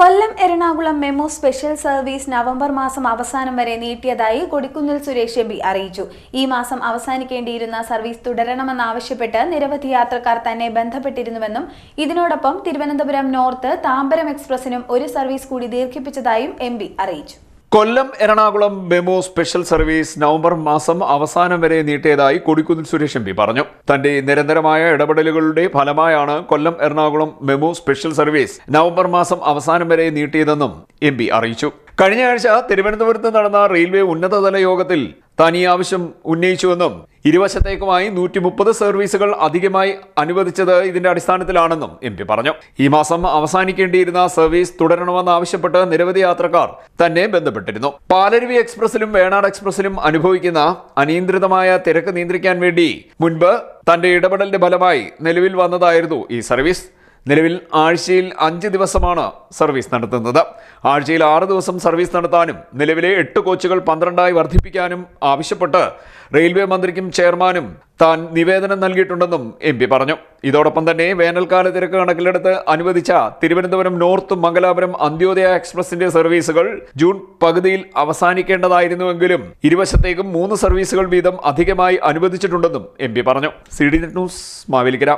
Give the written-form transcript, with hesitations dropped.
കൊല്ലം Ernakulam MEMU special service November മാസം അവസാനം വരെ നീട്ടിയതായി കൊടിക്കുന്നിൽ സുരേഷ് എംപി അറിയിച്ചു. ഈ മാസം അവസാനിക്കേണ്ടിയിരുന്ന സർവീസ് തുടരണമെന്നാവശ്യപ്പെട്ട് നിരവധി യാത്രക്കാർ തന്നെ ബന്ധപ്പെട്ടിരുന്നുവെന്നും ഇതിനോടൊപ്പം തിരുവനന്തപുരം നോർത്ത് താമ്പരം എക്സ്പ്രസിനും ഒരു സർവീസ് കൂടി ദീർഘിപ്പിച്ചതായും എംപി അറിയിച്ചു. Kollam Ernakulam MEMU special service November മാസം അവസാനം വരെ നീട്ടിയതായി കൊടിക്കുന്നിൽ സുരേഷ് എംപി പറഞ്ഞു. തന്റെ നിരന്തരമായ ഇടപെടലുകളുടെ ഫലമായാണ് Kollam Ernakulam MEMU special service November മാസം അവസാനം വരെ നീട്ടിയതെന്നും എംപി അറിയിച്ചു. കഴിഞ്ഞ ആഴ്ച തിരുവനന്തപുരത്ത് നടന്ന റെയിൽവേ ഉന്നതതല യോഗത്തിൽ താൻ ഈ ആവശ്യം ഉന്നയിച്ചുവെന്നും ഇരുവശത്തേക്കുമായി 130 സർവീസുകൾ അധികമായി അനുവദിച്ചത് ഇതിന്റെ അടിസ്ഥാനത്തിലാണെന്നും എംപി പറഞ്ഞു. ഈ മാസം അവസാനിക്കേണ്ടിയിരുന്ന സർവീസ് തുടരണമെന്നാവശ്യപ്പെട്ട് നിരവധി യാത്രക്കാർ തന്നെ ബന്ധപ്പെട്ടിരുന്നു. പാലരുവി എക്സ്പ്രസിലും വേണാട് എക്സ്പ്രസിലും അനുഭവിക്കുന്ന അനിയന്ത്രിതമായ തിരക്ക് നിയന്ത്രിക്കാൻ വേണ്ടി മുൻപ് തന്റെ ഇടപെടലിന്റെ ഫലമായി നിലവിൽ വന്നതായിരുന്നു ഈ സർവീസ്. നിലവിൽ ആഴ്ചയിൽ 5 ദിവസമാണ് സർവീസ് നടത്തുന്നത്. ആഴ്ചയിൽ 6 ദിവസം സർവീസ് നടത്താനും നിലവിലെ 8 കോച്ചുകൾ 12ആയി വർദ്ധിപ്പിക്കാനും ആവശ്യപ്പെട്ട് റെയിൽവേ മന്ത്രിക്കും ചെയർമാനും താൻ നിവേദനം നൽകിയിട്ടുണ്ടെന്നും എംപി പറഞ്ഞു. ഇതോടൊപ്പം തന്നെ വേനൽക്കാല തിരക്ക് കണക്കിലെടുത്ത് അനുവദിച്ച തിരുവനന്തപുരം നോർത്ത് മംഗലാപുരം അന്ത്യോദയ എക്സ്പ്രസിന്റെ സർവീസുകൾ ജൂൺ പകുതിയിൽ അവസാനിക്കേണ്ടതായിരുന്നുവെങ്കിലും ഇരുവശത്തേക്കും 3 സർവീസുകൾ വീതം അധികമായി അനുവദിച്ചിട്ടുണ്ടെന്നും എംപി പറഞ്ഞു. CDNet news, Mavelikkara.